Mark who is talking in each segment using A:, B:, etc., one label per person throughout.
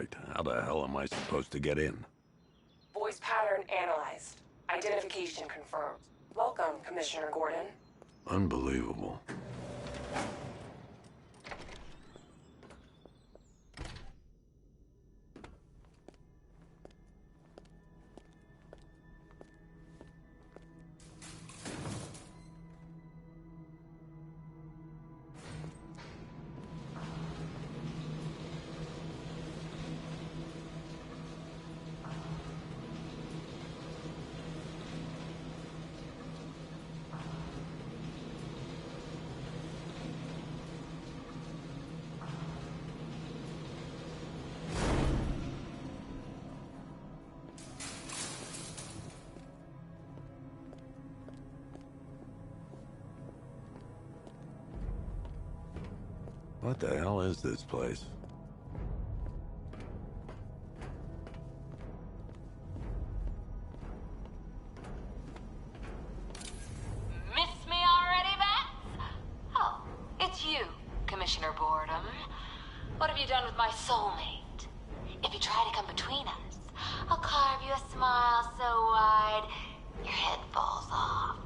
A: Right. How the hell am I supposed to get in?
B: Voice pattern analyzed. Identification confirmed. Welcome, Commissioner Gordon.
A: Unbelievable. What the hell is this place?
C: Miss me already, Bats? Oh, it's you, Commissioner Boredom. What have you done with my soulmate? If you try to come between us, I'll carve you a smile so wide, your head falls off.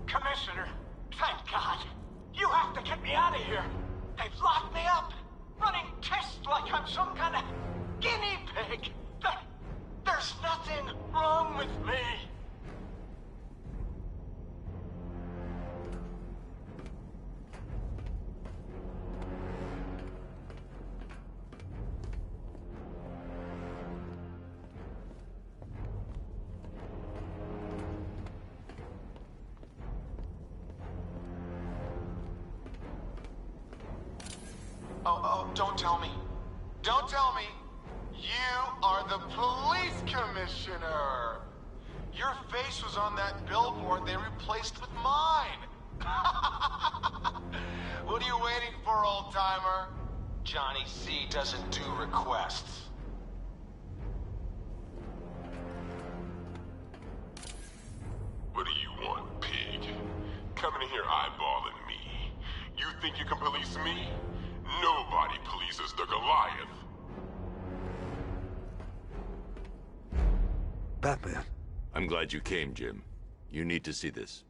D: Commissioner, thank God. You have to get me out of here. They've locked me up, running tests like I'm some kind of guinea pig. There's nothing wrong with me. Oh, don't tell me. Don't tell me. You are the police commissioner. Your face was on that billboard they replaced with mine. What are you waiting for, old-timer? Johnny C doesn't do requests.
E: What do you want, pig? Coming in here eyeballing me. You think you can police me? Nobody polices the Goliath.
A: Batman.
F: I'm glad you came, Jim. You need to see this.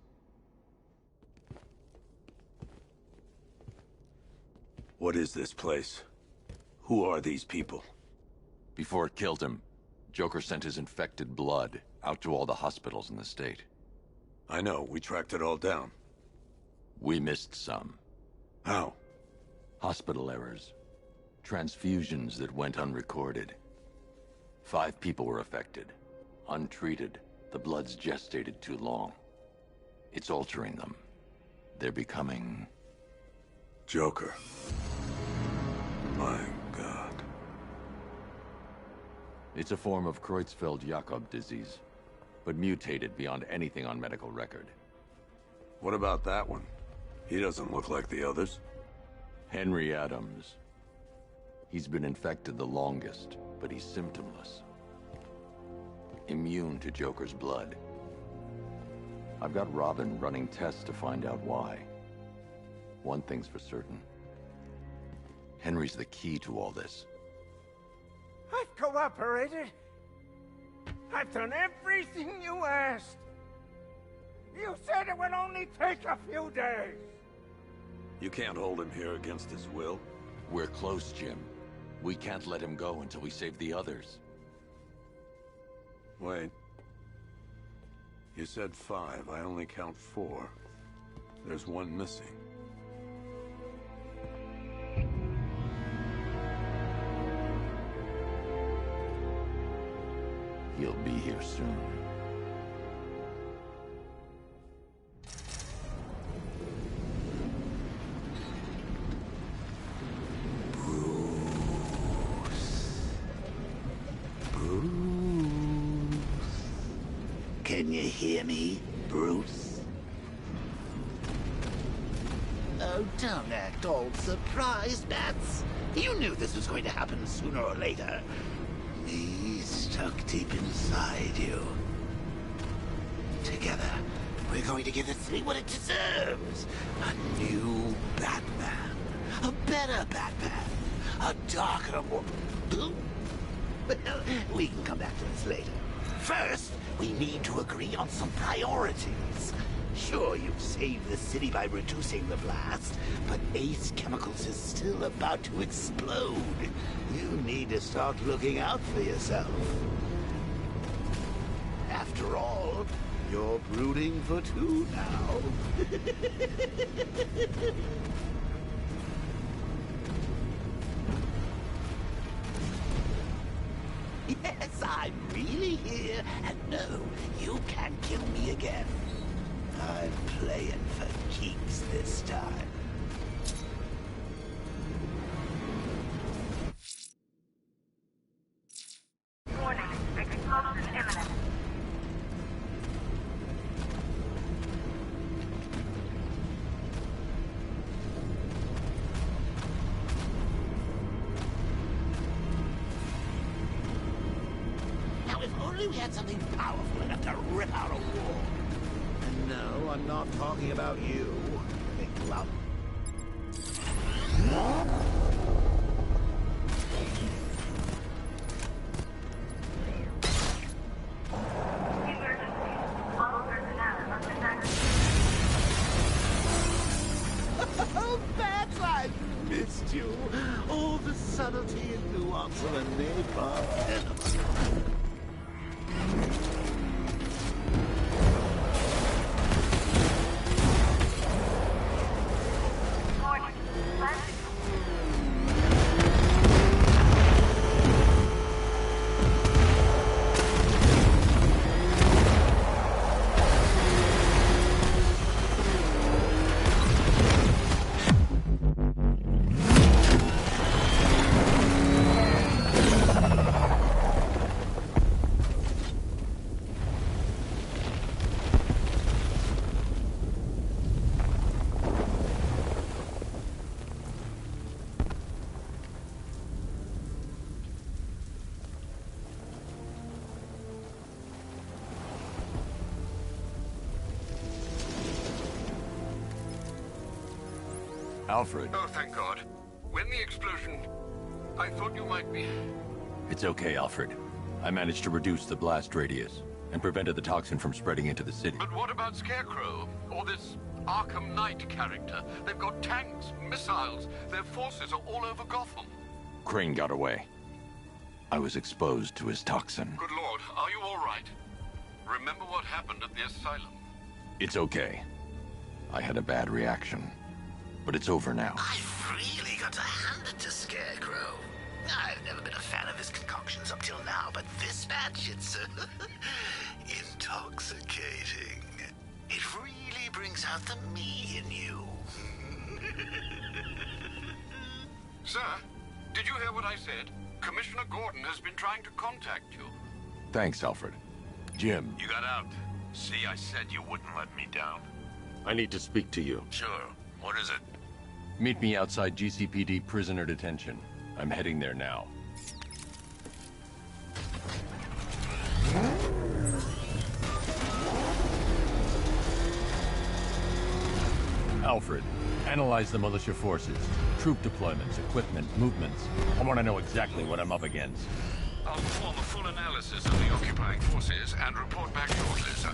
A: What is this place? Who are these people?
F: Before it killed him, Joker sent his infected blood out to all the hospitals in the state.
A: I know, we tracked it all down.
F: We missed some.
A: How?
F: Hospital errors. Transfusions that went unrecorded. 5 people were affected. Untreated, the blood's gestated too long. It's altering them. They're becoming...
A: Joker. My God.
F: It's a form of Creutzfeldt-Jakob disease, but mutated beyond anything on medical record.
A: What about that one? He doesn't look like the others.
F: Henry Adams. He's been infected the longest, but he's symptomless. Immune to Joker's blood. I've got Robin running tests to find out why. One thing's for certain. Henry's the key to all this.
D: I've cooperated. I've done everything you asked. You said it would only take a few days.
A: You can't hold him here against his will.
F: We're close, Jim. We can't let him go until we save the others.
A: Wait. You said 5. I only count 4. There's one missing.
F: He'll be here soon.
G: Can you hear me, Bruce? Oh, don't act all surprised, Bats. You knew this was going to happen sooner or later. Me stuck deep inside you. Together, we're going to give the city what it deserves. A new Batman. A better Batman. A darker, more... Well, we can come back to this later. First, we need to agree on some priorities. Sure, you've saved the city by reducing the blast, but Ace Chemicals is still about to explode. You need to start looking out for yourself. After all, you're brooding for two now. Yes, I'm really here, and no, you can't kill me again. I'm playing for keeps this time.
H: Warning, explosion imminent.
G: Now, if only we had something powerful enough to rip out a wall. And no, I'm not talking about you, big lump. Oh, Bats, I missed you. All the subtlety and nuance of a napalm enema.
F: Alfred.
I: Oh, thank God. When the explosion... I thought you might be...
F: It's okay, Alfred. I managed to reduce the blast radius and prevented the toxin from spreading into the city.
I: But what about Scarecrow? Or this Arkham Knight character? They've got tanks, missiles. Their forces are all over Gotham.
F: Crane got away. I was exposed to his toxin.
I: Good Lord, are you all right? Remember what happened at the asylum?
F: It's okay. I had a bad reaction. But it's over now.
G: I've really got to hand it to Scarecrow. I've never been a fan of his concoctions up till now, but this batch, it's intoxicating. It really brings out the me in you.
I: Sir, did you hear what I said? Commissioner Gordon has been trying to contact you.
F: Thanks, Alfred. Jim.
J: You got out. See, I said you wouldn't let me down.
K: I need to speak to you.
J: Sure. What is it?
F: Meet me outside GCPD prisoner detention. I'm heading there now. Alfred, analyze the militia forces, troop deployments, equipment, movements. I want to know exactly what I'm up against.
I: I'll perform a full analysis of the occupying forces and report back shortly, sir.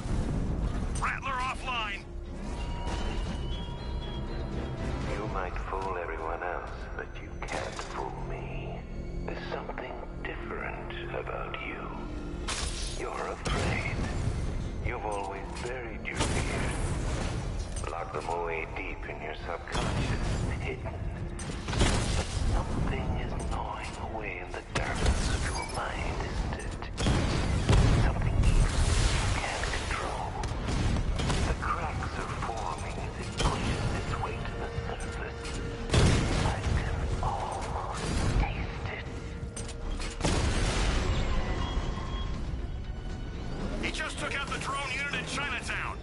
J: Rattler offline!
L: You might fool everyone else, but you can't fool me. There's something different about you. You're afraid. You've always buried your fears. Locked them away deep in your subconscious, hidden. But something is gnawing away in the darkness of your mind, isn't it? Something you can't control. The cracks are forming as it pushes its way to the surface. I can almost taste it.
J: He just took out the drone unit in Chinatown!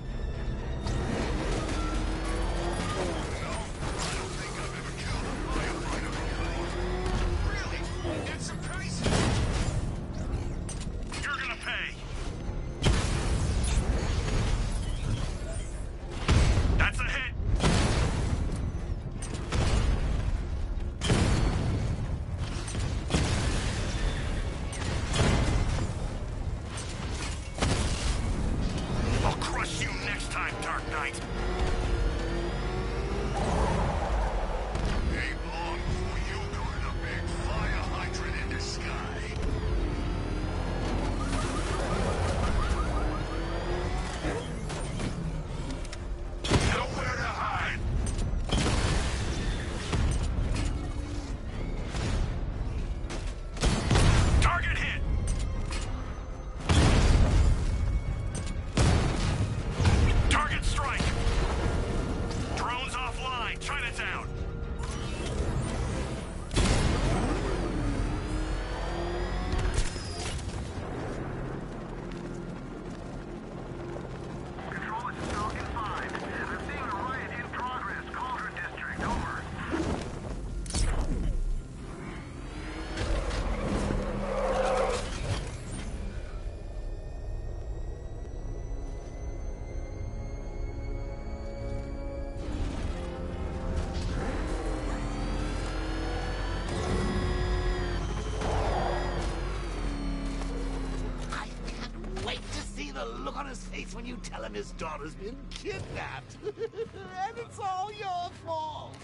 G: That's when you tell him his daughter's been kidnapped. And it's all your fault.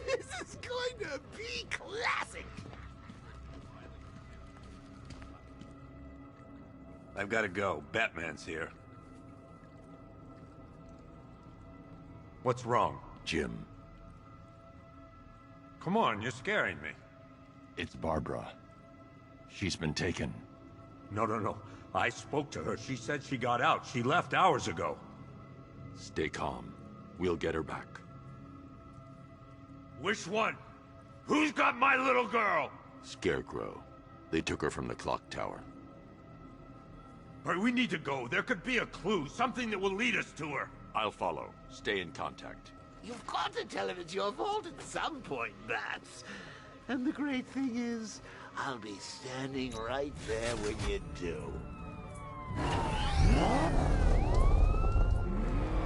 G: This is going to be classic.
A: I've got to go. Batman's here. What's wrong?
F: Jim.
A: Come on, you're scaring me.
F: It's Barbara. She's been taken.
A: No. I spoke to her. She said she got out. She left hours ago.
F: Stay calm. We'll get her back.
A: Which one? Who's got my little girl?
F: Scarecrow. They took her from the clock tower.
A: All right, we need to go. There could be a clue, something that will lead us to her.
F: I'll follow. Stay in contact.
G: You've got to tell him it's your fault at some point, Bats. And the great thing is, I'll be standing right there when you do.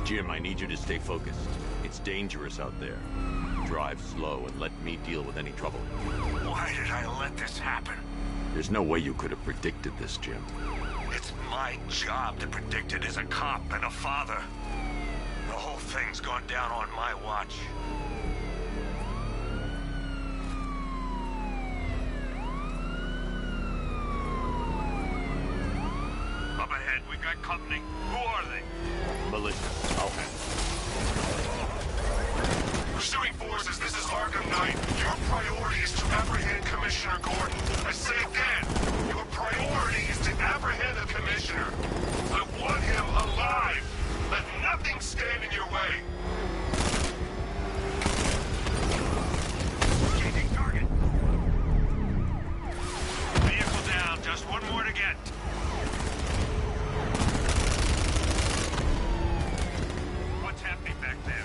F: Jim, I need you to stay focused. It's dangerous out there. Drive slow and let me deal with any trouble.
J: Why did I let this happen?
F: There's no way you could have predicted this, Jim.
J: It's my job to predict it as a cop and a father. The whole thing's gone down on my watch. Up ahead, we got company. Who are they?
F: Militia. I'll handle it.
E: Pursuing forces, this is Arkham Knight. Your priority is to apprehend Commissioner Gordon. I say again, your priority is to apprehend the Commissioner. I want him alive. Let nothing stand in your way.
J: Changing target. Vehicle down, just one more to get. What's happening back there?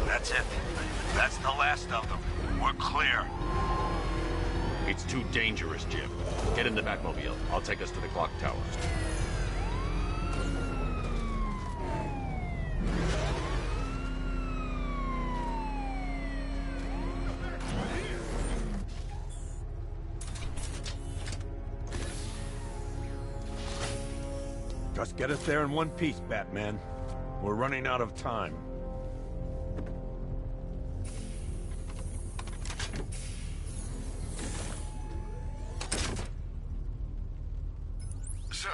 J: That's it. That's the last of them. We're clear.
F: It's too dangerous, Jim. Get in the Batmobile. I'll take us to the clock tower.
A: Just get us there in one piece, Batman. We're running out of time.
I: Sir,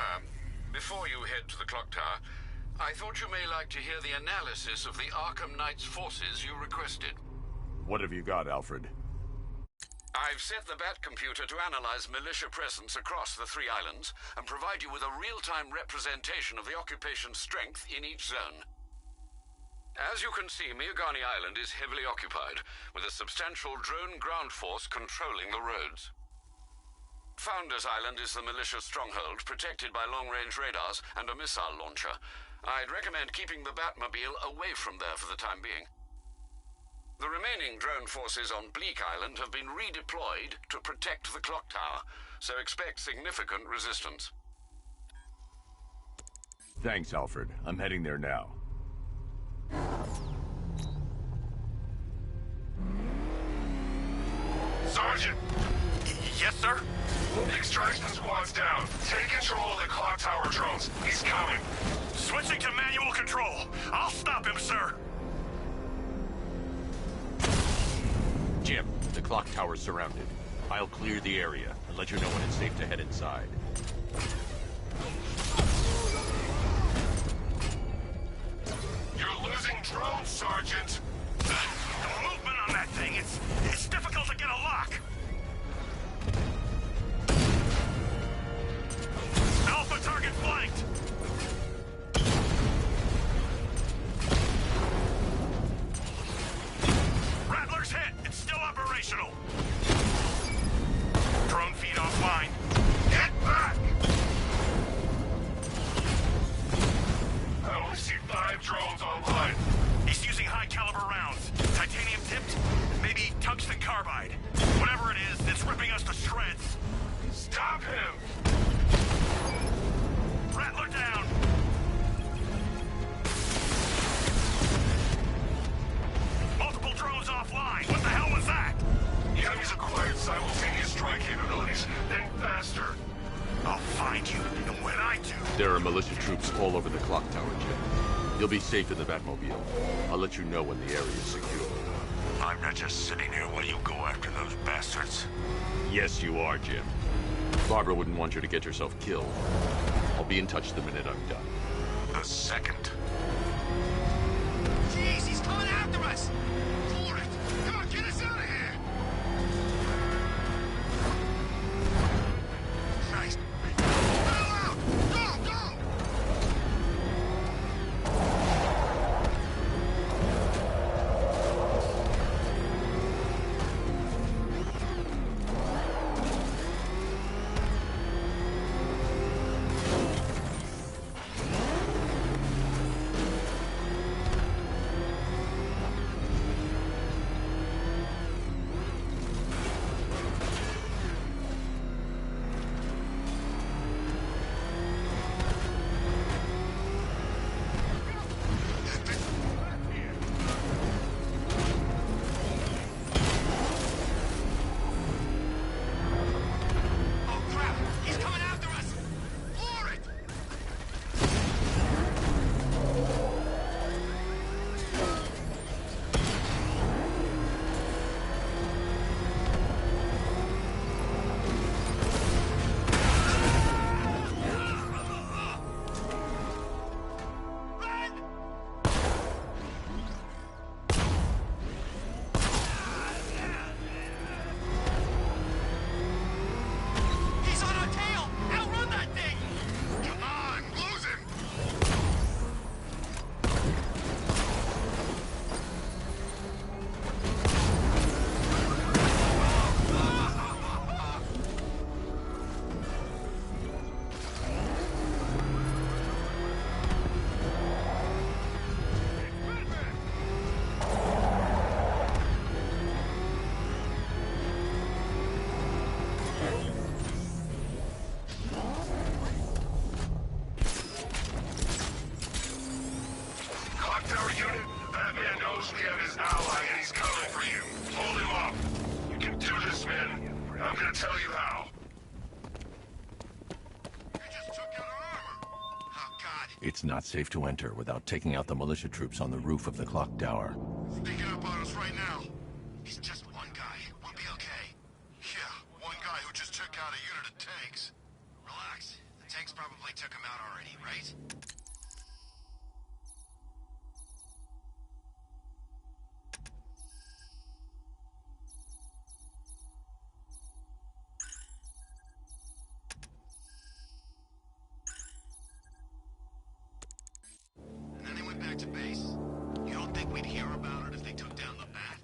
I: before you head to the clock tower, I thought you may like to hear the analysis of the Arkham Knight's forces you requested.
A: What have you got, Alfred?
I: I've set the Bat computer to analyze militia presence across the 3 islands and provide you with a real-time representation of the occupation's strength in each zone. As you can see, Miagani Island is heavily occupied, with a substantial drone ground force controlling the roads. Founders Island is the militia stronghold, protected by long-range radars and a missile launcher. I'd recommend keeping the Batmobile away from there for the time being. The remaining drone forces on Bleak Island have been redeployed to protect the clock tower, so expect significant resistance.
F: Thanks, Alfred. I'm heading there now.
E: Sergeant!
J: Yes, sir?
E: The extraction squad's down. Take control of the clock tower drones. He's coming.
J: Switching to manual control. I'll stop him, sir.
F: Jim, the clock tower's surrounded. I'll clear the area and let you know when it's safe to head inside.
E: You're losing drones, Sergeant.
J: The movement on that thing, it's difficult to get a lock. Alpha target flanked. Rattler's hit. It's still operational. Drone feed offline.
E: Get back! I only see 5 drones online.
J: He's using high-caliber
K: There are militia troops all over the clock tower, Jim. You'll be safe in the Batmobile. I'll let you know when the area is secure.
J: I'm not just sitting here while you go after those bastards.
K: Yes, you are, Jim. Barbara wouldn't want you to get yourself killed. I'll be in touch the minute I'm done.
J: The second.
E: Jeez, he's coming after us! For it! Come on, get us out of here! Christ! Bail out! Go, go!
F: It's not safe to enter without taking out the militia troops on the roof of the clock tower.
E: Sneaking up on us right now. He's just one guy. We'll be okay. Yeah, one guy who just took out a unit of tanks. Relax. The tanks probably took him out already, right? To base. You don't think we'd hear about it if they took down the Bat?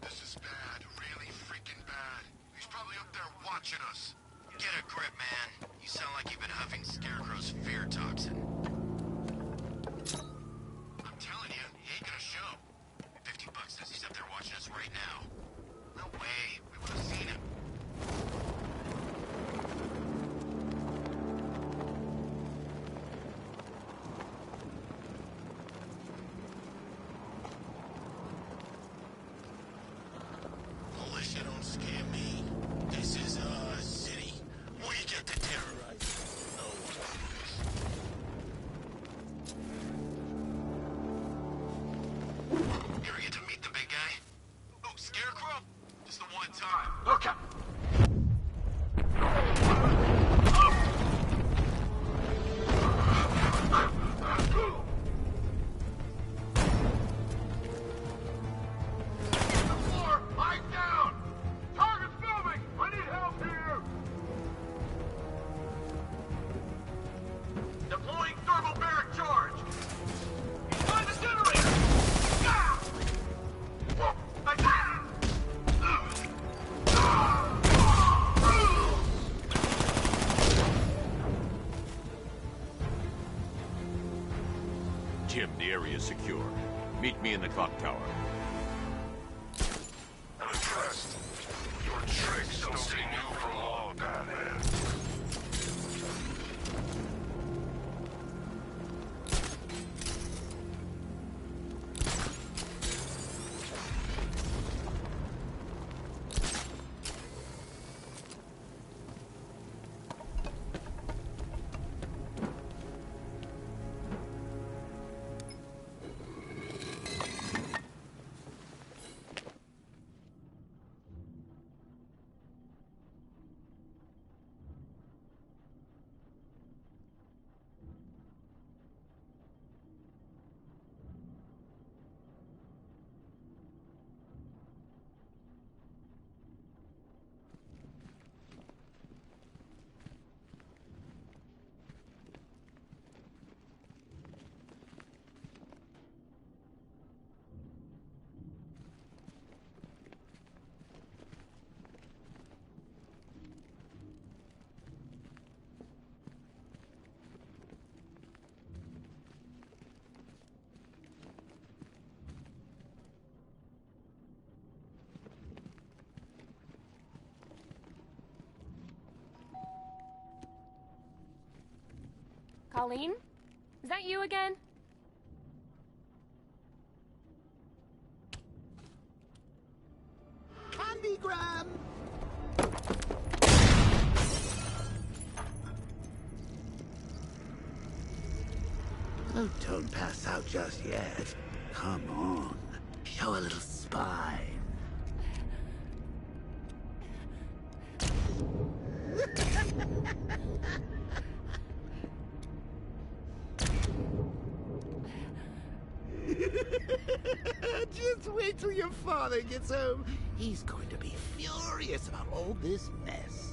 E: This is bad. Really freaking bad. He's probably up there watching us. Get a grip, man. You sound like you've been huffing Scarecrow's fear toxin. I'm telling you, he ain't gonna show. $50 says he's up there watching us right now. No way. We would have seen him. Don't scare me. This is our city. We get to terrorize no one. Here we get to meet the big guy. Oh, Scarecrow? Just the one time. Look out!
F: Jim, the area is secure. Meet me in the clock tower.
E: I'm impressed. Your tricks don't stay new for long, Batman.
M: Colleen? Is that you again?
G: Candygram! Oh, don't pass out just yet. Come on. Show a little spine. Just wait till your father gets home. He's going to be furious about all this mess.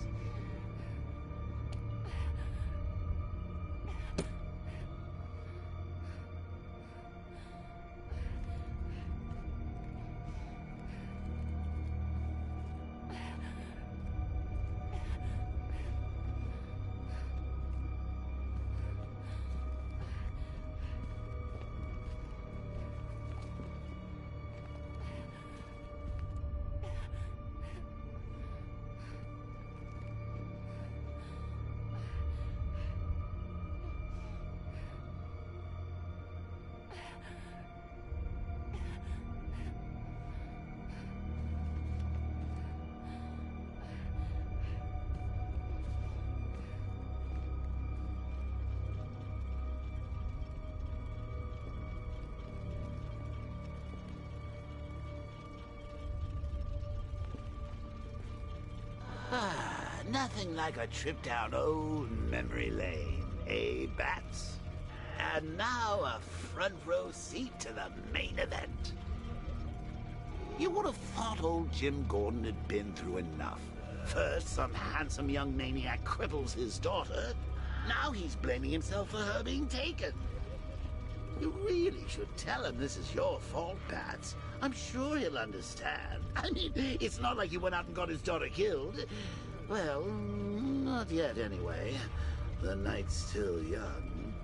G: Nothing like a trip down old memory lane, eh, Bats? And now a front row seat to the main event. You would have thought old Jim Gordon had been through enough. First, some handsome young maniac cripples his daughter. Now he's blaming himself for her being taken. You really should tell him this is your fault, Bats. I'm sure he'll understand. I mean, it's not like you went out and got his daughter killed. Well, not yet anyway. The night's still young.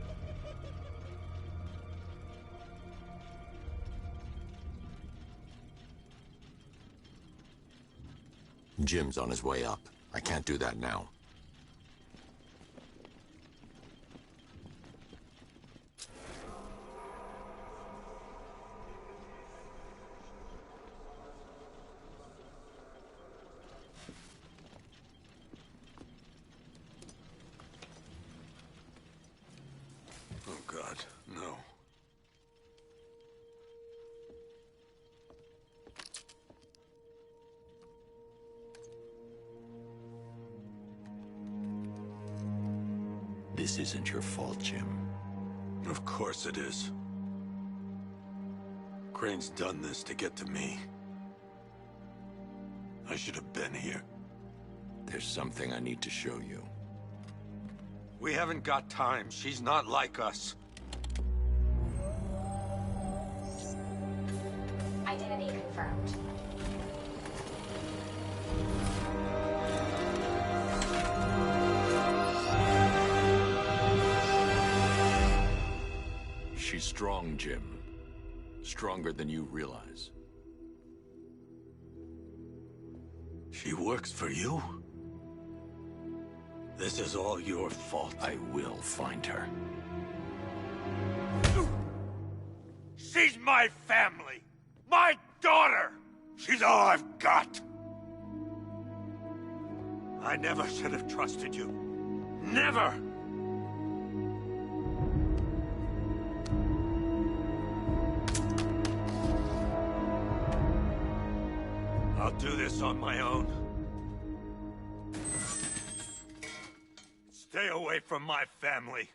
F: Jim's on his way up. I can't do that now.
A: Oh, God, no.
F: This isn't your fault, Jim.
A: Of course it is. Crane's done this to get to me. I should have been here.
F: There's something I need to show you.
A: We haven't got time. She's not like us.
B: Identity confirmed.
F: She's strong, Jim. Stronger than you realize.
A: She works for you? This is all your fault.
F: I will find her.
E: She's my family! My daughter! She's all I've got! I never should have trusted you. Never! I'll do this on my own. Stay away from my family.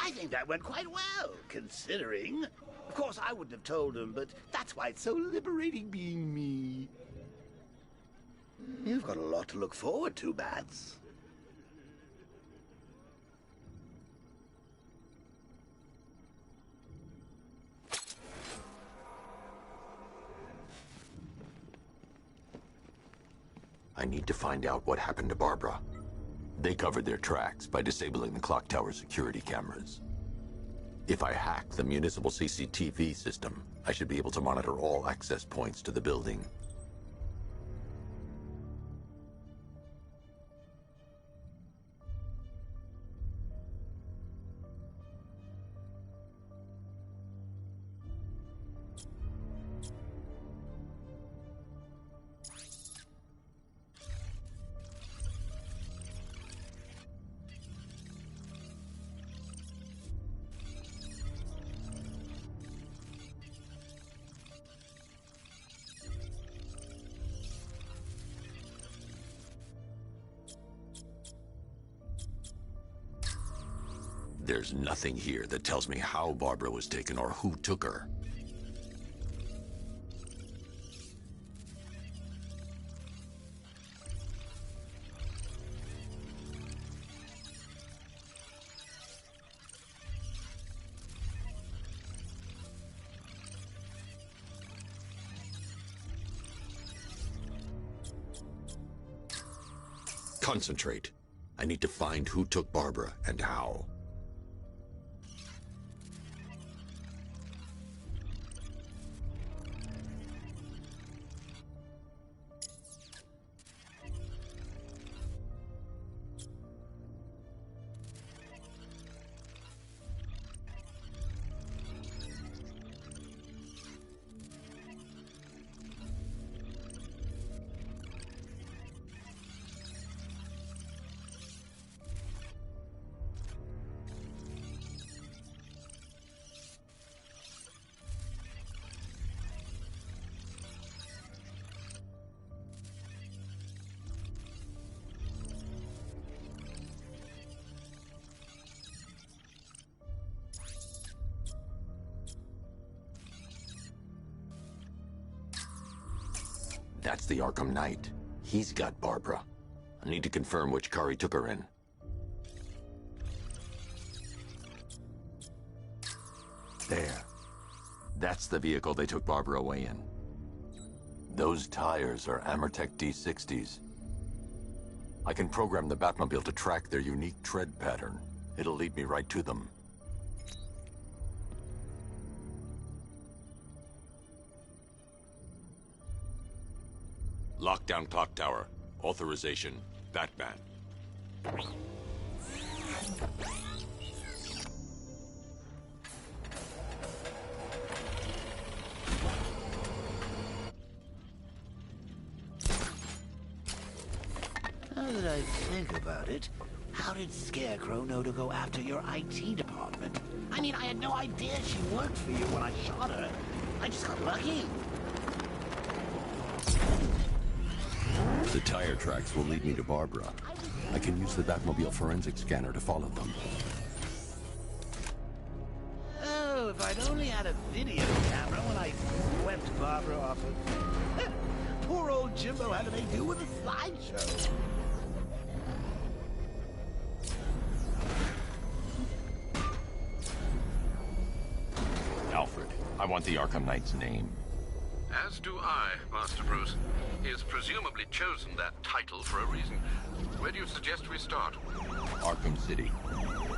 G: I think that went quite well, considering. Of course, I wouldn't have told him, but that's why it's so liberating being me. You've got a lot to look forward to, Bats.
F: I need to find out what happened to Barbara. They covered their tracks by disabling the clock tower security cameras. If I hack the municipal CCTV system, I should be able to monitor all access points to the building. There's nothing here that tells me how Barbara was taken or who took her. Concentrate. I need to find who took Barbara and how. That's the Arkham Knight. He's got Barbara. I need to confirm which car he took her in. There. That's the vehicle they took Barbara away in. Those tires are Amertec D60s. I can program the Batmobile to track their unique tread pattern. It'll lead me right to them. Lockdown clock tower. Authorization. Batman.
G: Now that I think about it, how did Scarecrow know to go after your IT department? I mean, I had no idea she worked for you when I shot her. I just got lucky.
F: The tire tracks will lead me to Barbara. I can use the Batmobile forensic scanner to follow them.
G: Oh, if I'd only had a video camera when I swept Barbara off of... Poor old Jimbo had to make do with a slideshow.
F: Alfred, I want the Arkham Knight's name.
I: As do I, Master Bruce. He's presumably chosen that title for a reason. Where do you suggest we start?
F: Arkham City.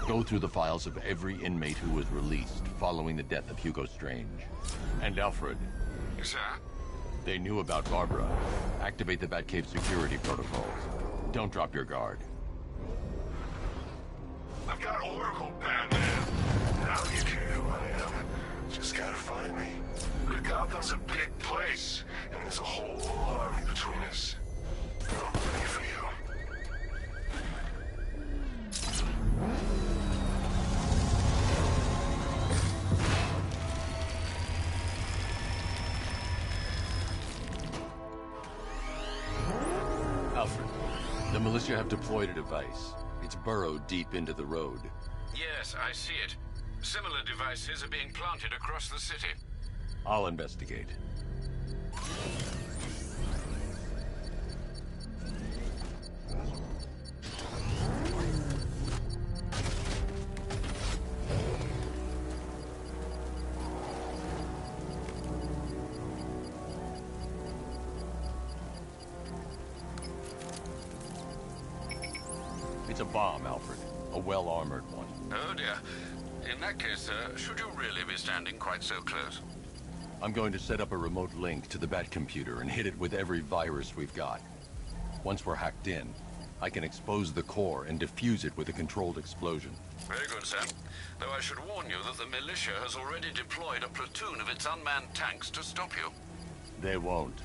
F: Go through the files of every inmate who was released following the death of Hugo Strange. And Alfred.
I: Sir?
F: They knew about Barbara. Activate the Batcave security protocols. Don't drop your guard.
E: I've got Oracle, Batman. Now you care who I am. Just gotta find me. But Gotham's a big place, and there's a whole army between us. I'm ready for you.
F: Alfred, the militia have deployed a device. It's burrowed deep into the road.
I: Yes, I see it. Similar devices are being planted across the city.
F: I'll investigate. a bomb, Alfred. A well-armored one.
I: Oh dear. In that case, sir, should you really be standing quite so close?
F: I'm going to set up a remote link to the Batcomputer and hit it with every virus we've got. Once we're hacked in, I can expose the core and defuse it with a controlled explosion.
I: Very good, sir. Though I should warn you that the militia has already deployed a platoon of its unmanned tanks to stop you.
F: They won't.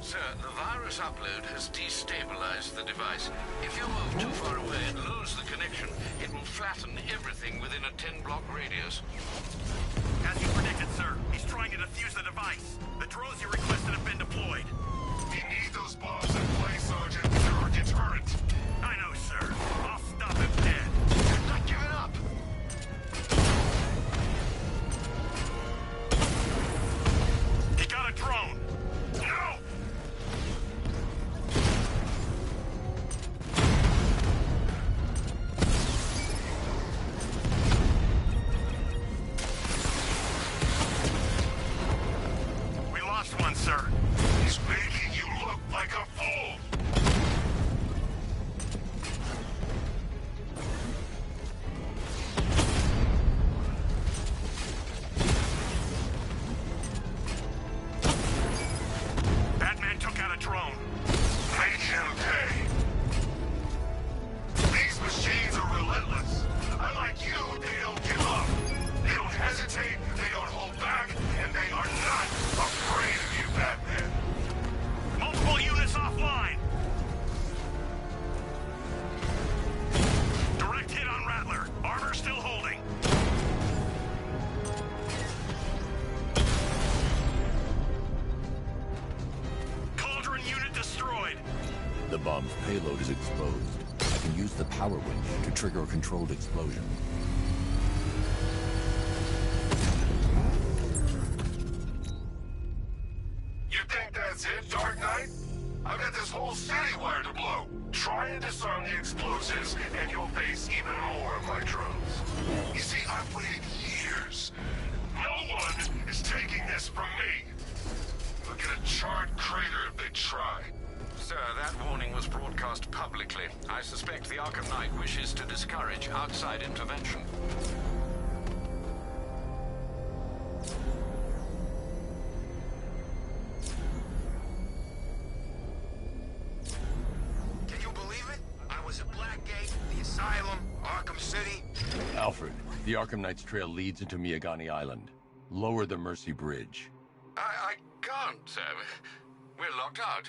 I: Sir, the virus upload has destabilized the device. If you move too far away and lose the connection, it will flatten everything within a 10-block radius.
J: As you predicted, sir, he's trying to defuse the device. The drones you requested have been deployed.
E: We need those bombs in place, Sergeant. They're our deterrent.
J: I know, sir. I'll stop him dead.
D: I'm not giving up.
J: He got a drone. No! We lost one, sir.
E: He's making you look like a fool.
J: Batman took out a drone.
E: Make him pay. These machines are relentless. Unlike you, they don't give up. They don't hesitate, they don't hold back, and they are not afraid of you, Batman.
J: Multiple units offline. Direct hit on Rattler. Armor still holding. Cauldron unit destroyed.
F: The bomb's payload is exposed. I can use the power winch to trigger a controlled explosion.
E: You think that's it, Dark Knight? I've got this whole city wired to blow. Try and disarm the explosives, and you'll face even more of my drones. You see, I've waited years. No one is taking this from me. Look at a charred crater if they try.
I: Sir, that warning was broadcast publicly. I suspect the Arkham Knight wishes to discourage outside intervention.
N: Can you believe it? I was at Blackgate, the Asylum, Arkham City.
F: Alfred, the Arkham Knight's trail leads into Miagani Island. Lower the Mercy Bridge.
I: I can't, sir. We're locked out.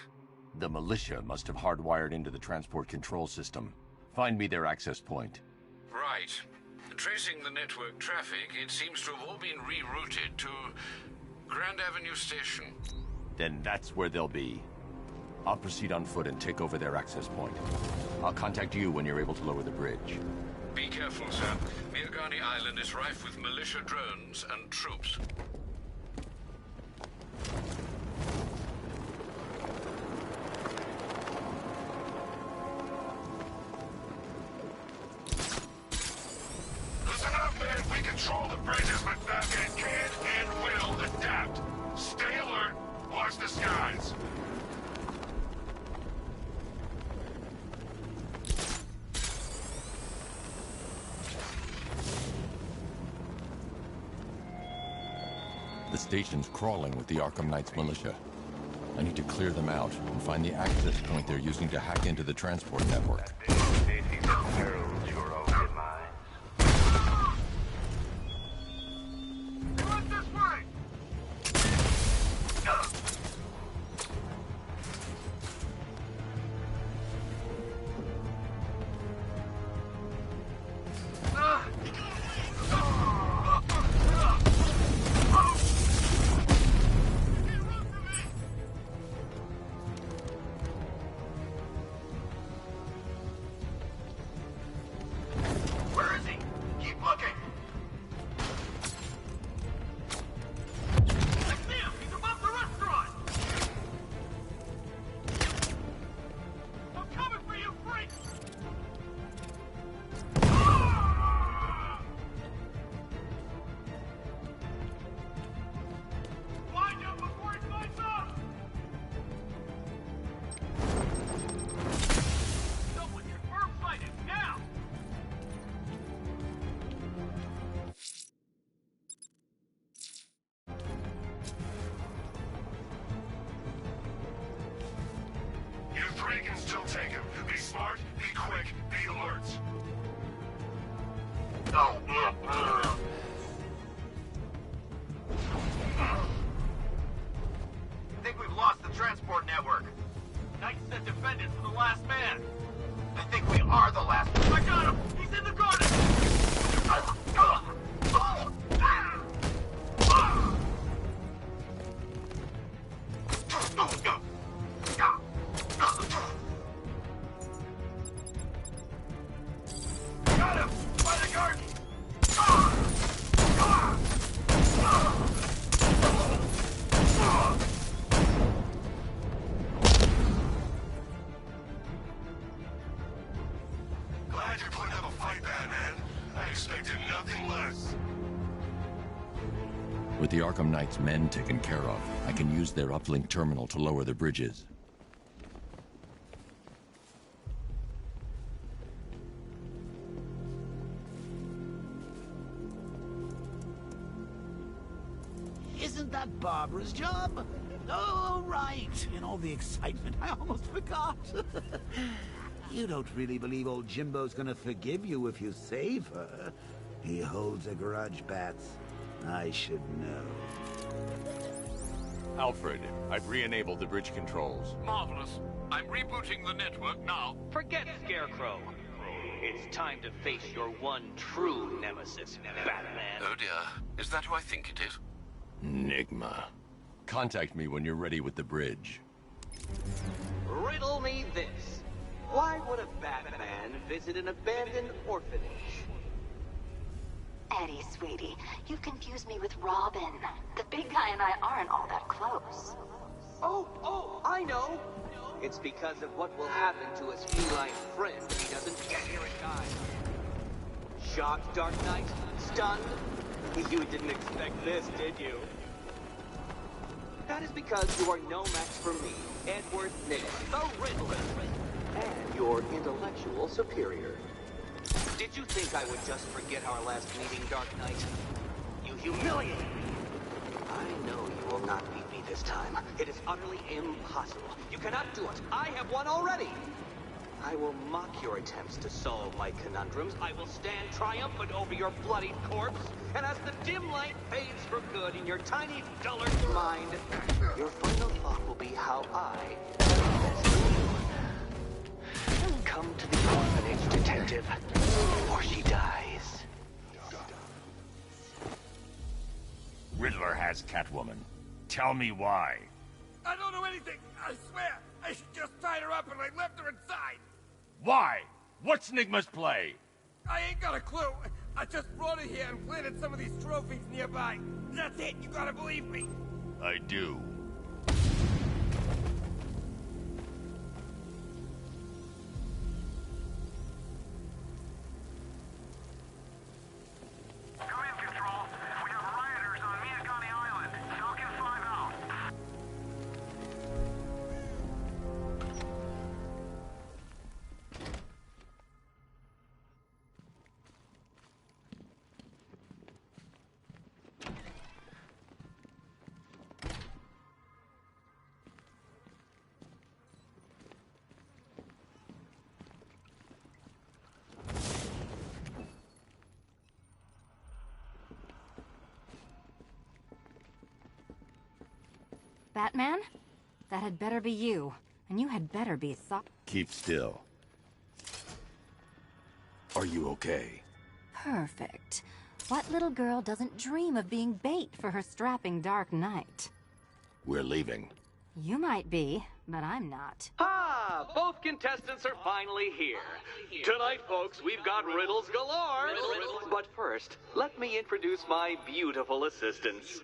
F: The militia must have hardwired into the transport control system. Find me their access point.
I: Right. Tracing the network traffic, it seems to have all been rerouted to Grand Avenue Station.
F: Then that's where they'll be. I'll proceed on foot and take over their access point. I'll contact you when you're able to lower the bridge.
I: Be careful, sir. Miagani Island is rife with militia drones and troops.
E: Listen up, man. We control the bridges, but Batman can and will adapt. Stay alert. Watch the skies.
F: The station's crawling with the Arkham Knight's militia. I need to clear them out and find the access point they're using to hack into the transport network.
E: Three can still take him. Be smart, be quick, be alert.
N: I think we've lost the transport network. Knight said defended for the last man. I think we are the last. I got him! He's in the garden! Got him! By the garden!
E: Glad you're putting up a fight, Batman. I expected nothing less.
F: With the Arkham Knight's men taken care of, I can use their uplink terminal to lower the bridges.
G: Isn't that Barbara's job? Oh, right. In all the excitement, I almost forgot. You don't really believe old Jimbo's gonna forgive you if you save her. He holds a grudge, Bats. I should know.
K: Alfred, I've re-enabled the bridge controls.
I: Marvelous. I'm rebooting the network now.
O: Forget Scarecrow. It's time to face your one true nemesis, Batman.
I: Oh dear. Is that who I think it is?
F: Enigma. Contact me when you're ready with the bridge.
O: Riddle me this. Why would a Batman visit an abandoned orphanage?
C: Eddie, sweetie, you confused me with Robin. The big guy and I aren't all that close.
O: Oh, I know. It's because of what will happen to his feline friend if he doesn't get here in time. Shocked, Dark Knight? Stunned? You didn't expect this, did you? That is because you are no match for me, Edward Nigma, the Riddler, and your intellectual superior. Did you think I would just forget our last meeting, Dark Knight? You humiliate me! I know you will not beat me this time. It is utterly impossible. You cannot do it. I have won already! I will mock your attempts to solve my conundrums. I will stand triumphant over your bloodied corpse. And as the dim light fades for good in your tiny dullard mind, your final thought will be how I come to the orphanage, detective, or she dies.
J: Riddler has Catwoman. Tell me why.
N: I don't know anything, I swear. I just tied her up and I left her inside.
J: Why? What's Nigma's play?
N: I ain't got a clue. I just brought her here and planted some of these trophies nearby. That's it, you gotta believe me.
J: I do.
B: Batman? That had better be you. And you had better be
F: Keep still. Are you okay?
B: Perfect. What little girl doesn't dream of being bait for her strapping Dark Knight?
F: We're leaving.
B: You might be, but I'm not.
O: Ah, both contestants are finally here. Tonight, folks, we've got riddles galore. But first, let me introduce my beautiful assistants.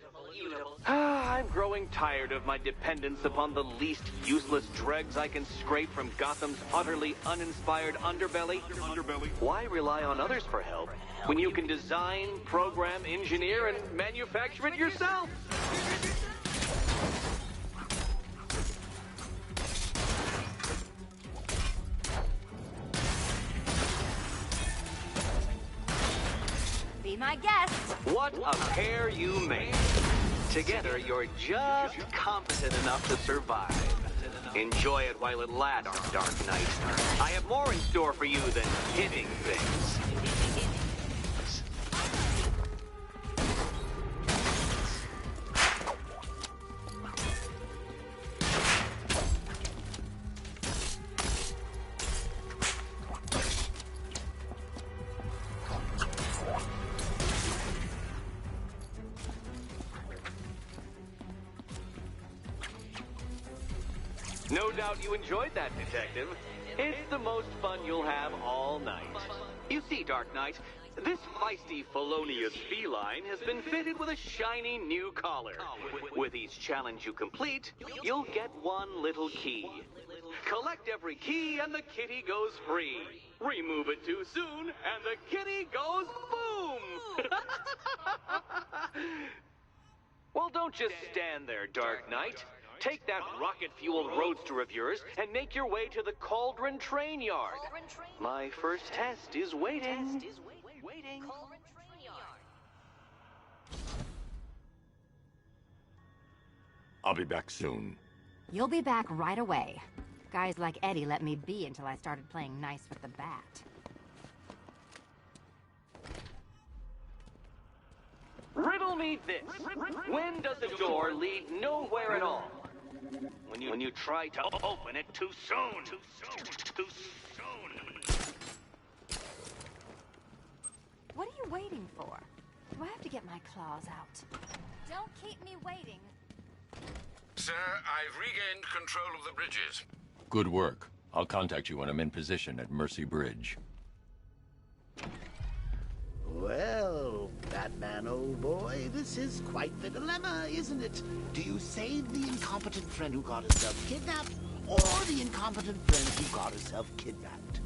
O: I'm growing tired of my dependence upon the least useless dregs I can scrape from Gotham's utterly uninspired underbelly. Why rely on others for help when you can design, program, engineer, and manufacture it yourself?
B: Be my guest.
O: What a pair you make. Together, you're just competent enough to survive. Enjoy it while it lasts, Dark Knight. I have more in store for you than hitting things. No doubt you enjoyed that, Detective. It's the most fun you'll have all night. You see, Dark Knight, this feisty, felonious feline has been fitted with a shiny new collar. With each challenge you complete, you'll get one little key. Collect every key and the kitty goes free. Remove it too soon and the kitty goes boom! Well, don't just stand there, Dark Knight. Take that rocket-fueled roadster of yours and make your way to the Cauldron Train Yard. My first test is waiting.
F: I'll be back soon.
B: You'll be back right away. Guys like Eddie let me be until I started playing nice with the bat.
O: Riddle me this. When does a door lead nowhere at all? When you try to open it too soon. Too soon.
B: What are you waiting for? Do I have to get my claws out? Don't keep me waiting.
I: Sir, I've regained control of the bridges.
F: Good work. I'll contact you when I'm in position at Mercy Bridge.
G: Well, Batman, old boy, this is quite the dilemma, isn't it? Do you save the incompetent friend who got herself kidnapped, or the incompetent friend who got herself kidnapped?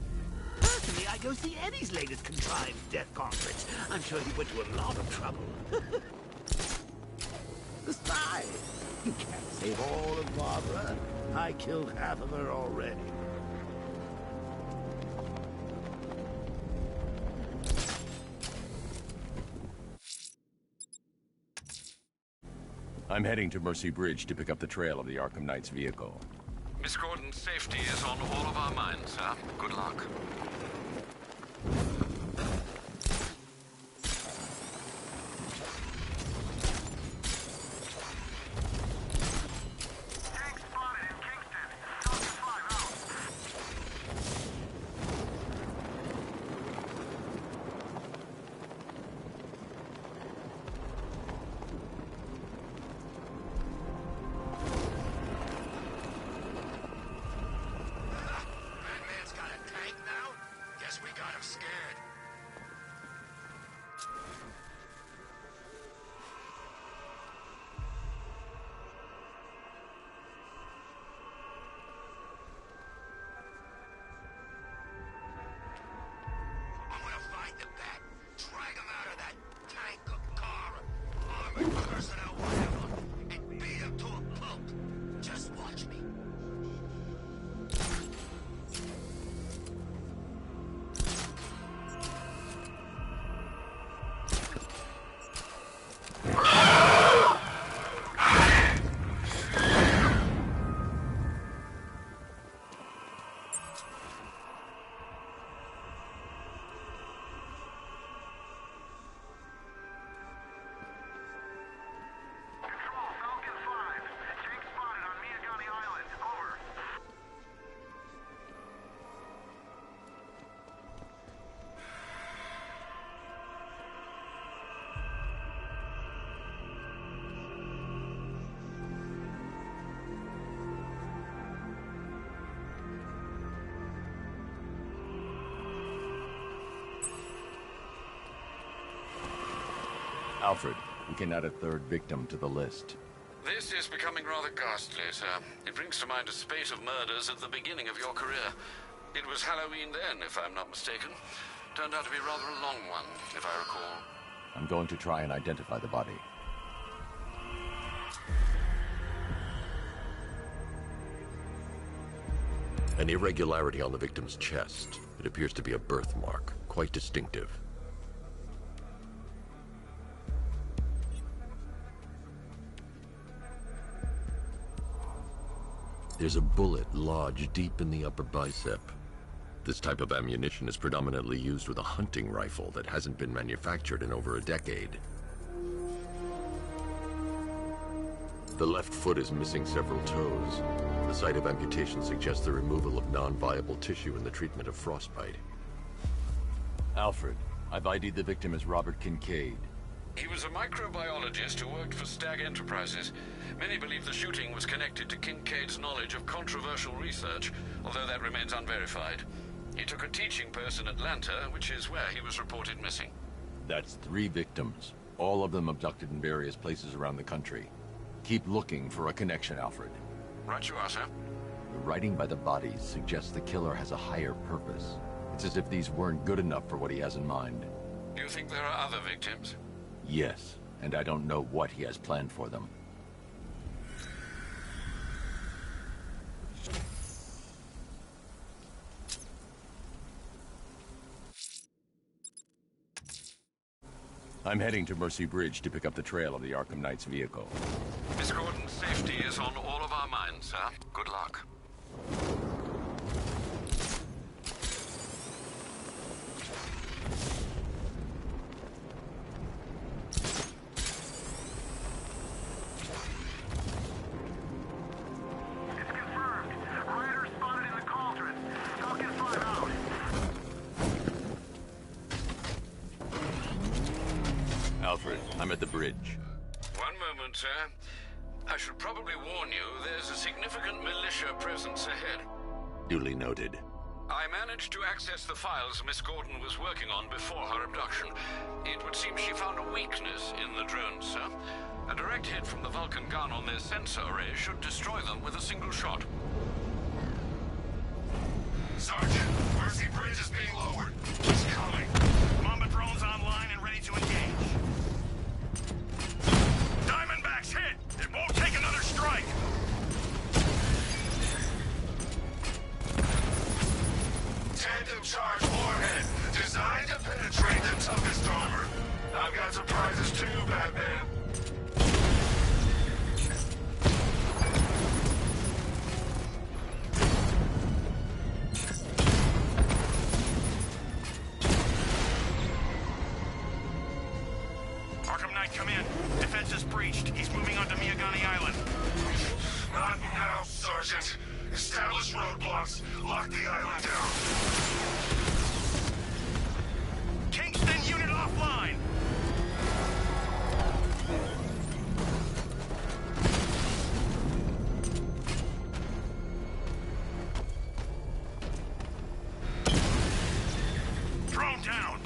G: Personally, I'd go see Eddie's latest contrived death conference. I'm sure he went to a lot of trouble. Besides, you can't save all of Barbara. I killed half of her already.
F: I'm heading to Mercy Bridge to pick up the trail of the Arkham Knight's vehicle.
I: Miss Gordon's safety is on all of our minds, sir. Good luck.
F: Alfred, we can add a third victim to the list.
I: This is becoming rather ghastly, sir. It brings to mind a spate of murders at the beginning of your career. It was Halloween then, if I'm not mistaken. Turned out to be rather a long one, if I recall.
F: I'm going to try and identify the body.
K: An irregularity on the victim's chest. It appears to be a birthmark, quite distinctive.
F: There's a bullet lodged deep in the upper bicep. This type of ammunition is predominantly used with a hunting rifle that hasn't been manufactured in over a decade. The left foot is missing several toes. The site of amputation suggests the removal of non-viable tissue in the treatment of frostbite. Alfred, I've ID'd the victim as Robert Kincaid.
I: He was a microbiologist who worked for Stag Enterprises. Many believe the shooting was connected to Kincaid's knowledge of controversial research, although that remains unverified. He took a teaching post in Atlanta, which is where he was reported missing.
F: That's 3 victims, all of them abducted in various places around the country. Keep looking for a connection, Alfred.
I: Right you are, sir.
F: The writing by the bodies suggests the killer has a higher purpose. It's as if these weren't good enough for what he has in mind.
I: Do you think there are other victims?
F: Yes, and I don't know what he has planned for them. I'm heading to Mercy Bridge to pick up the trail of the Arkham Knight's vehicle.
I: Miss Gordon's safety is on all of our minds, sir. Good luck.
F: Alfred, I'm at the bridge.
I: One moment, sir. I should probably warn you, there's a significant militia presence ahead.
F: Duly noted.
I: I managed to access the files Miss Gordon was working on before her abduction. It would seem she found a weakness in the drones, sir. A direct hit from the Vulcan gun on their sensor array should destroy them with a single shot.
E: Sergeant, Mercy Bridge is being lowered. It's coming. Mamba drones online and ready to engage. Diamondbacks hit! It won't take another strike! Tandem charge warhead, designed to penetrate the toughest armor. I've got surprises too, Batman. Arkham Knight, come in. Defense is breached. He's moving onto Miyagani Island. Not now, Sergeant. Establish roadblocks. Lock the island down. Kingston unit offline. Drone down.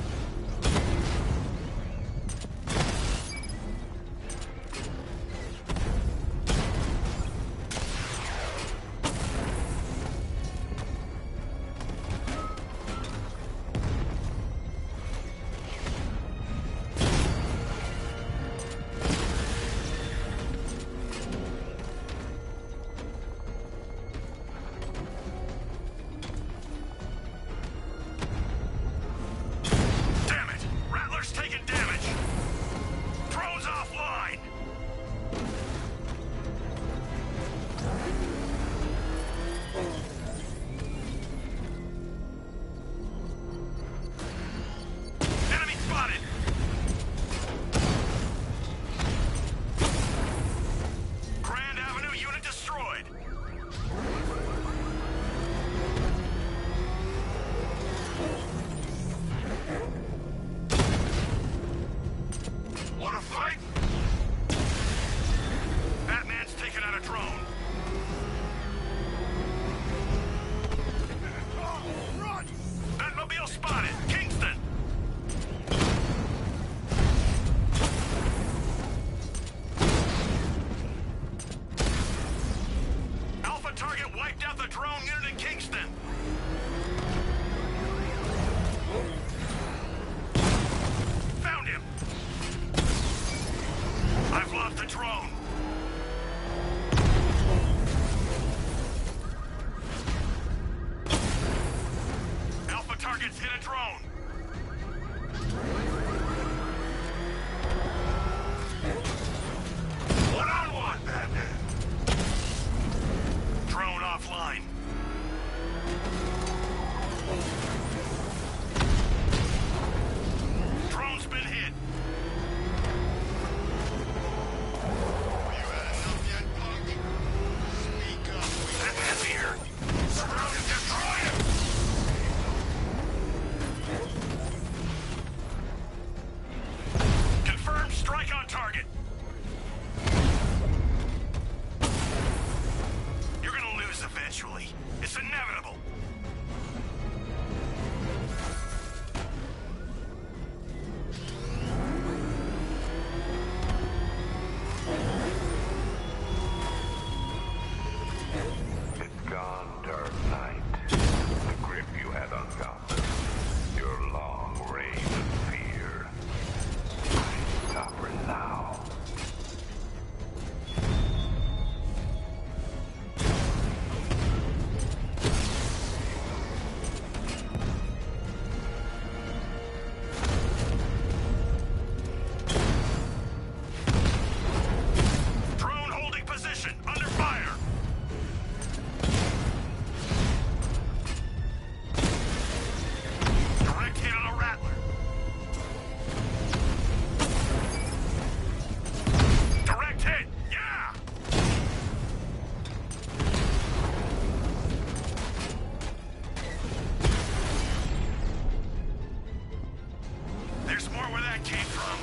J: that came from.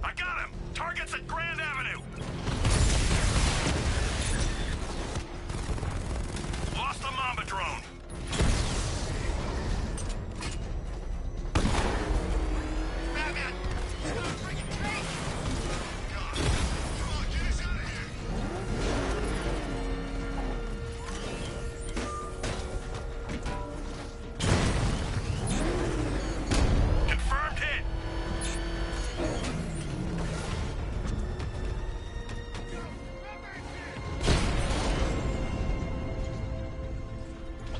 J: I got him! Target's at Grand Avenue! Lost the Mamba drone.
E: Batman! He's got a freaking tank! God. Come on, get us out of here!
J: Confirmed hit.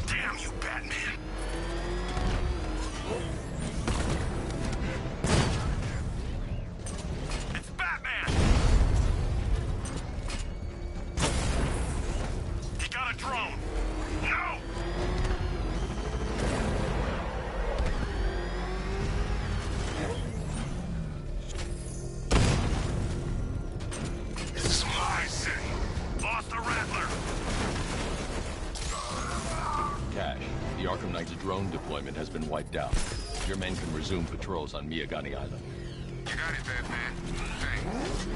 J: Damn you, Batman. It's Batman. He got a drone. No! This is my city. Lost the Rattler.
K: Cash, the Arkham Knight's drone deployment has been wiped out. Your men can resume patrols on Miyagani Island.
E: You got it, Batman. Thanks.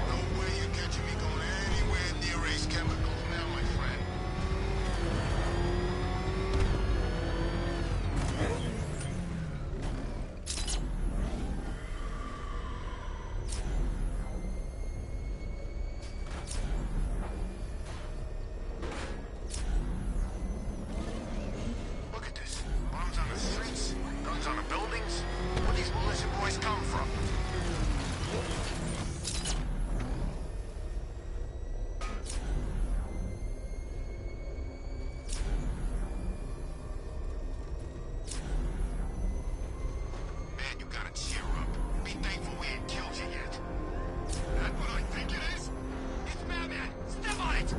E: No way you're catching me going anywhere near Ace Chemicals now, my friend. Look at this. Bombs on the streets, guns on the buildings. Where these militia boys come from? Man, you gotta cheer up. Be thankful we ain't killed you yet. That's what I think it is. It's Batman. Step on it.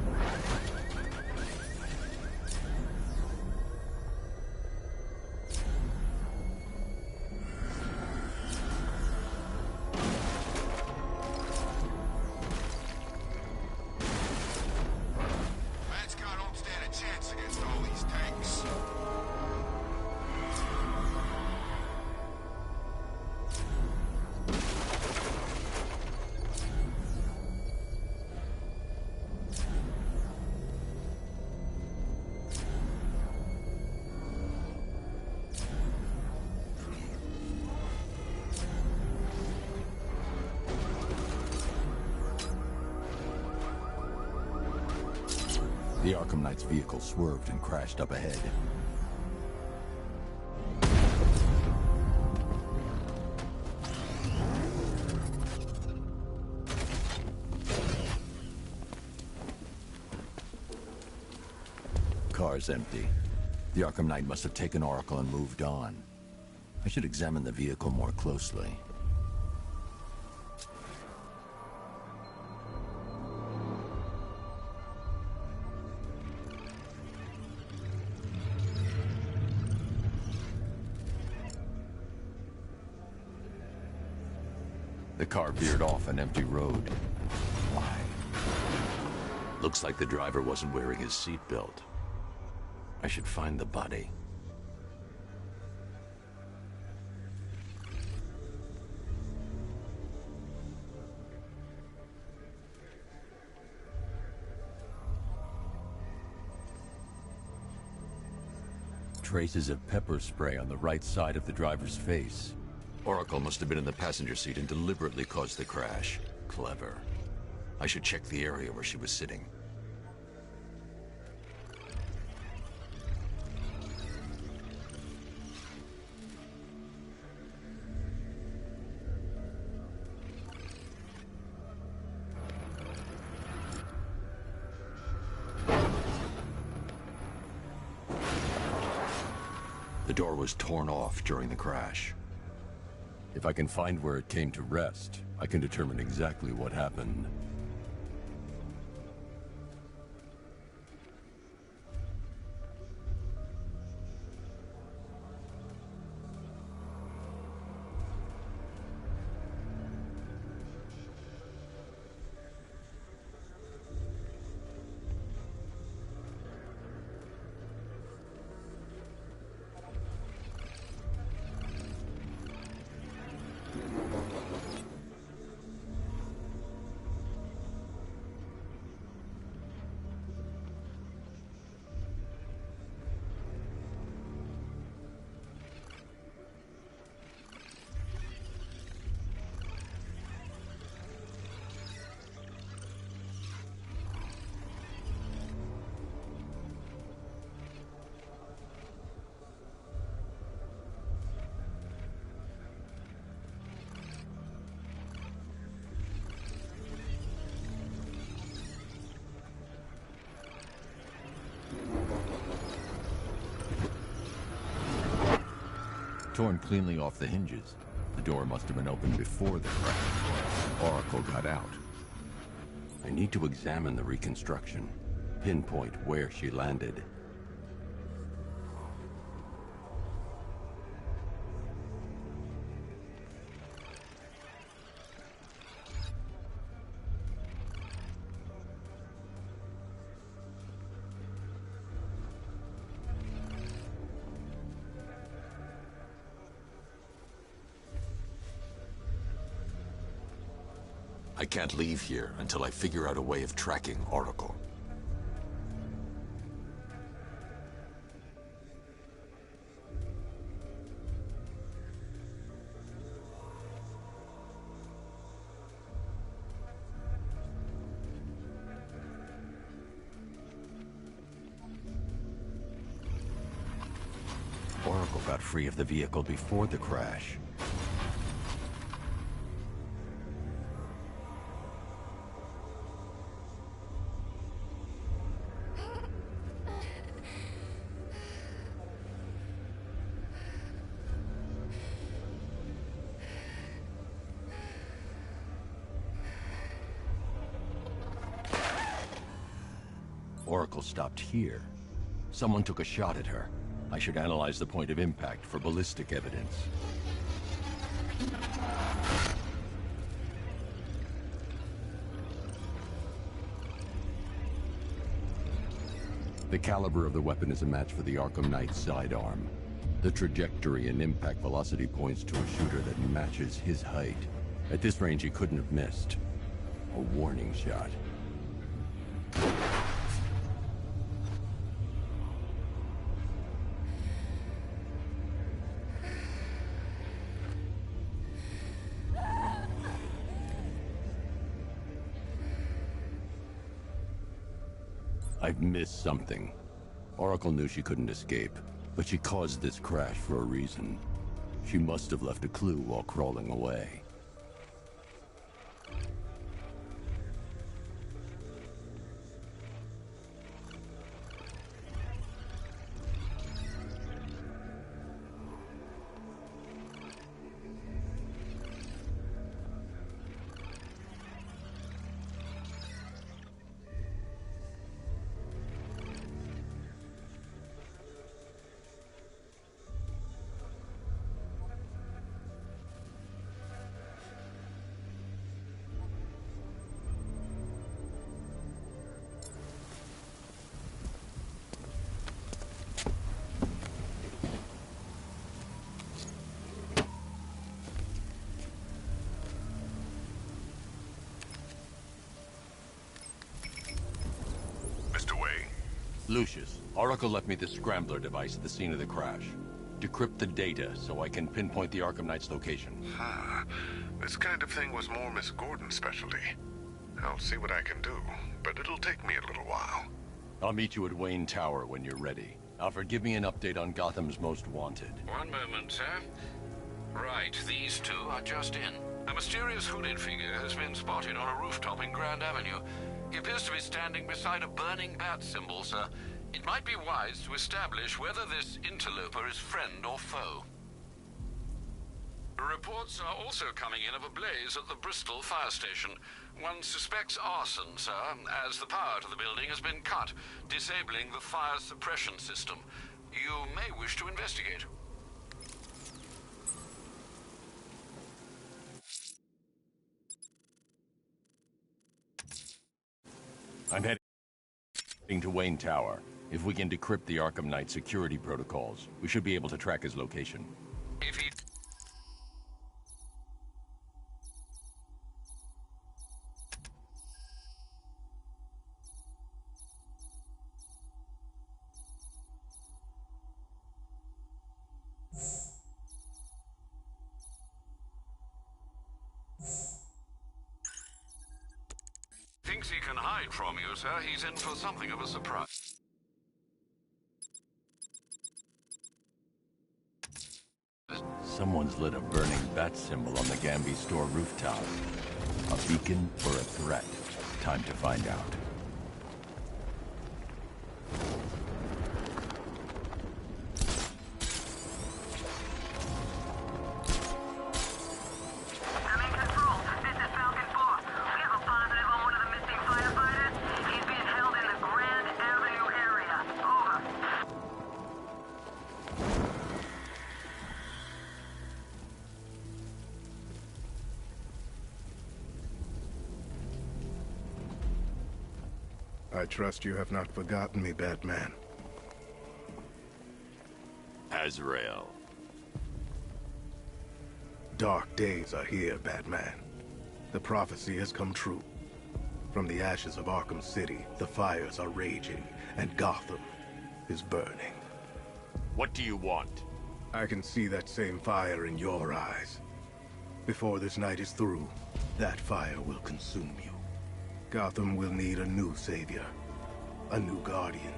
E: Bad Scott don't stand a chance against all these tanks.
F: The Arkham Knight's vehicle swerved and crashed up ahead. Car's empty. The Arkham Knight must have taken Oracle and moved on. I should examine the vehicle more closely. The car veered off an empty road. Why? Looks like the driver wasn't wearing his seatbelt. I should find the body. Traces of pepper spray on the right side of the driver's face. Oracle must have been in the passenger seat and deliberately caused the crash. Clever. I should check the area where she was sitting. The door was torn off during the crash. If I can find where it came to rest, I can determine exactly what happened.
P: torn cleanly off the hinges. The door must have been opened before the crash. Oracle got out.
F: I need to examine the reconstruction, pinpoint where she landed. I can't leave here until I figure out a way of tracking Oracle.
P: Oracle got free of the vehicle before the crash. Oracle stopped here. Someone took a shot at her. I should analyze the point of impact for ballistic evidence. The caliber of the weapon is a match for the Arkham Knight's sidearm. The trajectory and impact velocity points to a shooter that matches his height. At this range, he couldn't have missed. A warning shot. I've missed something. Oracle knew she couldn't escape, but she caused this crash for a reason. She must have left a clue while crawling away. Lucius, Oracle left me the Scrambler device at the scene of the crash. Decrypt the data so I can pinpoint the Arkham Knight's location.
E: This kind of thing was more Miss Gordon's specialty. I'll see what I can do, but it'll take me a little while.
P: I'll meet you at Wayne Tower when you're ready. Alfred, give me an update on Gotham's Most Wanted.
I: One moment, sir. Right, these two are just in. A mysterious hooded figure has been spotted on a rooftop in Grand Avenue. He appears to be standing beside a burning bat symbol, sir. It might be wise to establish whether this interloper is friend or foe. Reports are also coming in of a blaze at the Bristol fire station. One suspects arson, sir, as the power to the building has been cut, disabling the fire suppression system. You may wish to investigate.
P: I'm heading to Wayne Tower. If we can decrypt the Arkham Knight security protocols, we should be able to track his location.
I: If he... thinks he can hide from you, sir, he's in for something of a surprise.
P: Someone's lit a burning bat symbol on the Gambi store rooftop. A beacon or a threat? Time to find out.
Q: I trust you have not forgotten me, Batman.
K: Azrael.
Q: Dark days are here, Batman. The prophecy has come true. From the ashes of Arkham City, the fires are raging, and Gotham is burning.
K: What do you want?
Q: I can see that same fire in your eyes. Before this night is through, that fire will consume you. Gotham will need a new savior, a new guardian,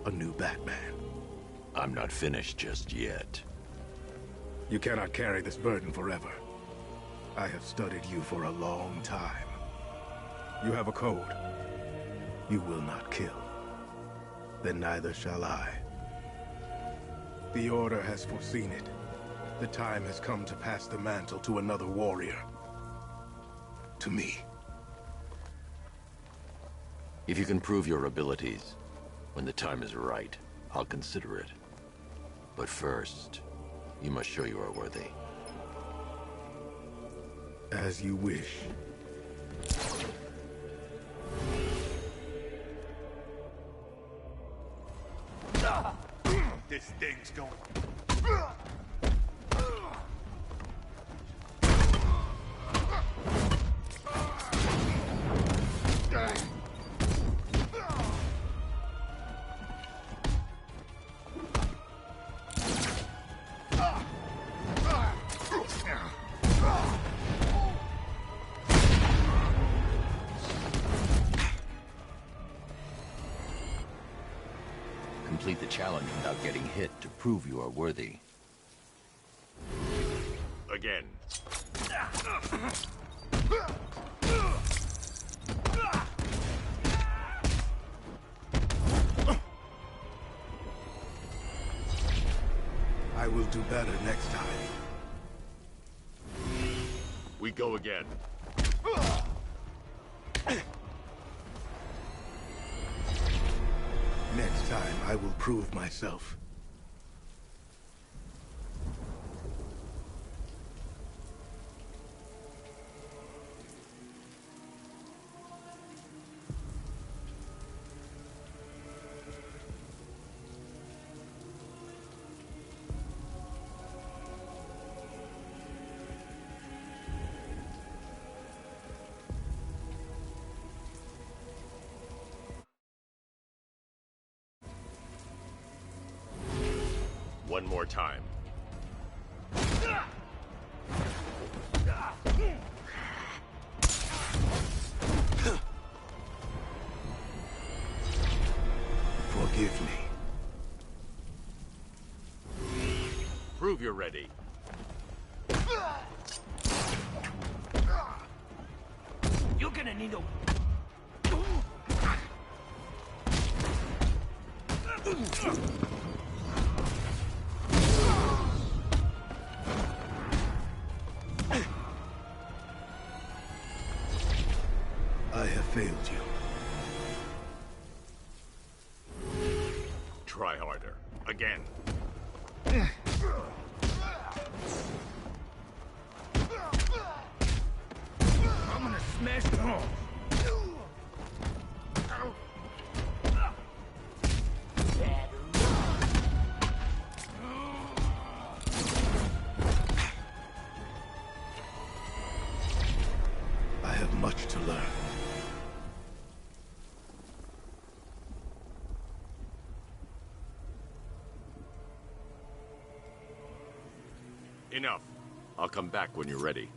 Q: a new Batman.
F: I'm not finished just yet.
Q: You cannot carry this burden forever. I have studied you for a long time. You have a code. You will not kill. Then neither shall I. The Order has foreseen it. The time has come to pass the mantle to another warrior. To me.
F: If you can prove your abilities, when the time is right, I'll consider it. But first, you must show you are worthy.
Q: As you wish.
E: This thing's going.
F: Complete the challenge without getting hit to prove you are worthy.
K: Again.
Q: I will do better next time.
K: We go again.
Q: Next time, I will prove myself.
K: One more time.
Q: Forgive me.
K: Prove you're ready.
D: You're gonna need a...
Q: I have failed you.
K: Try harder. Again.
D: I'm gonna smash it home.
Q: I have much to learn.
K: Enough. I'll come back when you're ready.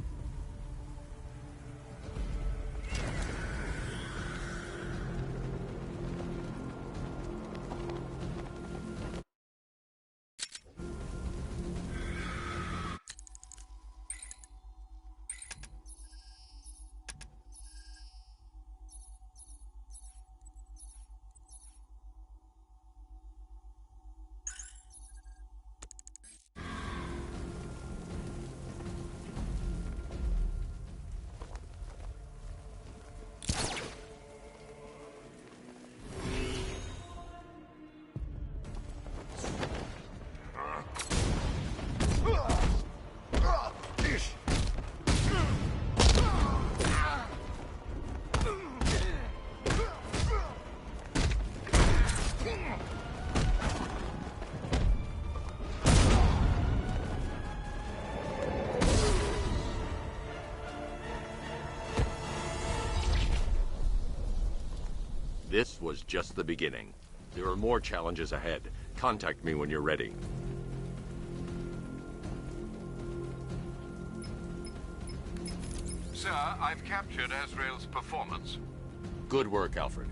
K: This was just the beginning. There are more challenges ahead. Contact me when you're ready.
I: Sir, I've captured Azrael's performance.
K: Good work, Alfred.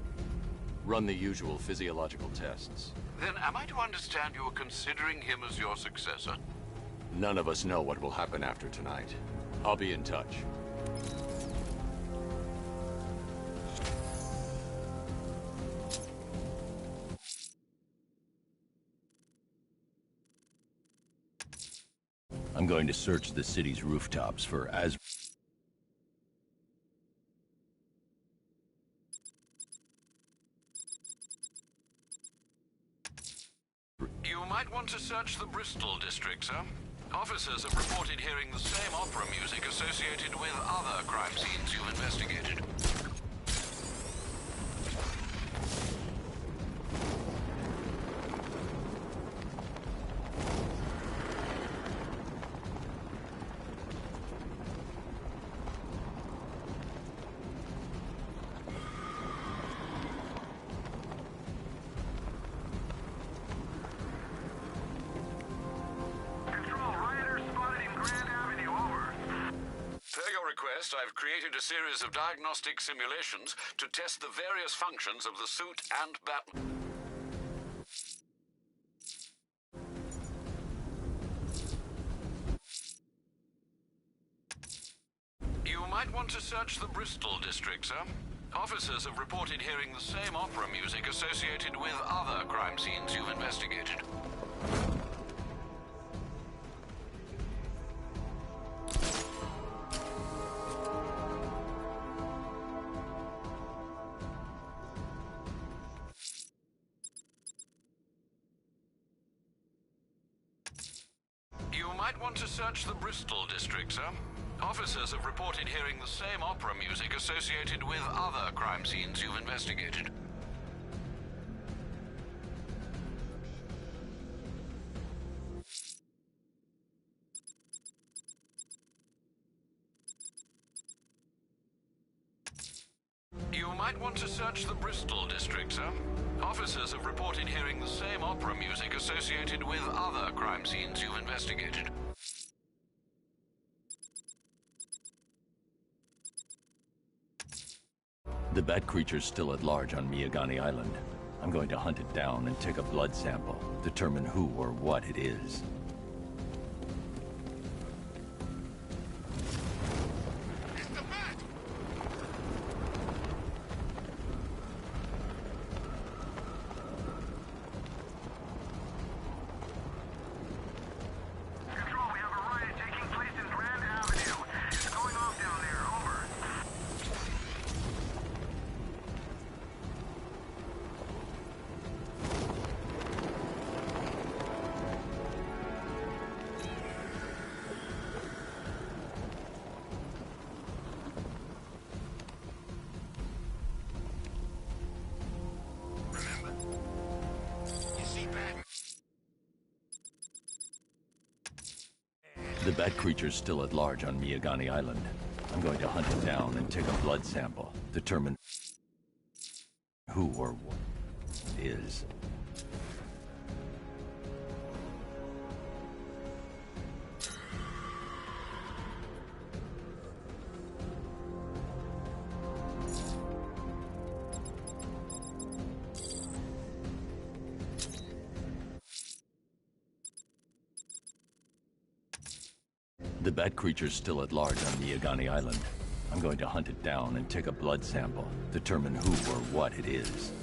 K: Run the usual physiological tests.
I: Then am I to understand you are considering him as your successor?
K: None of us know what will happen after tonight. I'll be in touch.
P: I'm going to search the city's rooftops for
I: You might want to search the Bristol district, sir. Officers have reported hearing the same opera music associated with other crime scenes you've investigated. I've created a series of diagnostic simulations to test the various functions of the suit and Batman. You might want to search the Bristol district, sir. Officers have reported hearing the same opera music associated with other crime scenes you've investigated. To search the Bristol district, sir. Officers have reported hearing the same opera music associated with other crime scenes you've investigated. You might want to search the Bristol district, sir. Officers have reported hearing the same opera music associated with other crime scenes you've investigated.
P: The bat creature's still at large on Miyagani Island. I'm going to hunt it down and take a blood sample, determine who or what it is. The bat creature's still at large on Miyagani Island. I'm going to hunt it down and take a blood sample, determine who or what it is. The bat creature's still at large on Miyagani Island. I'm going to hunt it down and take a blood sample, determine who or what it is.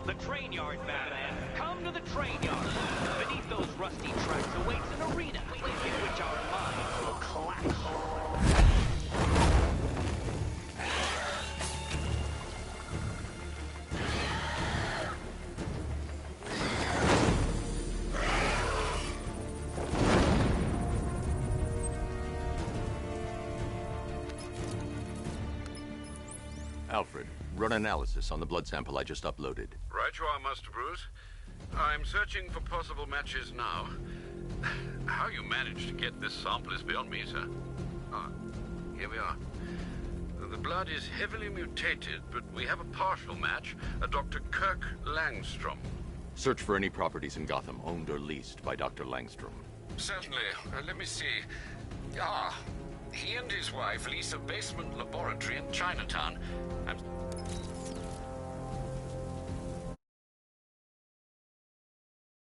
O: The train yard, Batman! Come to the train yard! Beneath those rusty tracks awaits an arena, in which our minds will clash.
F: Alfred, run analysis on the blood sample I just uploaded.
I: Right you are, Master Bruce. I'm searching for possible matches now. How you managed to get this sample is beyond me, sir. Ah, here we are. The blood is heavily mutated, but we have a partial match, a Dr. Kirk Langstrom.
F: Search for any properties in Gotham owned or leased by Dr. Langstrom.
I: Certainly. Let me see. Ah, he and his wife lease a basement laboratory in Chinatown.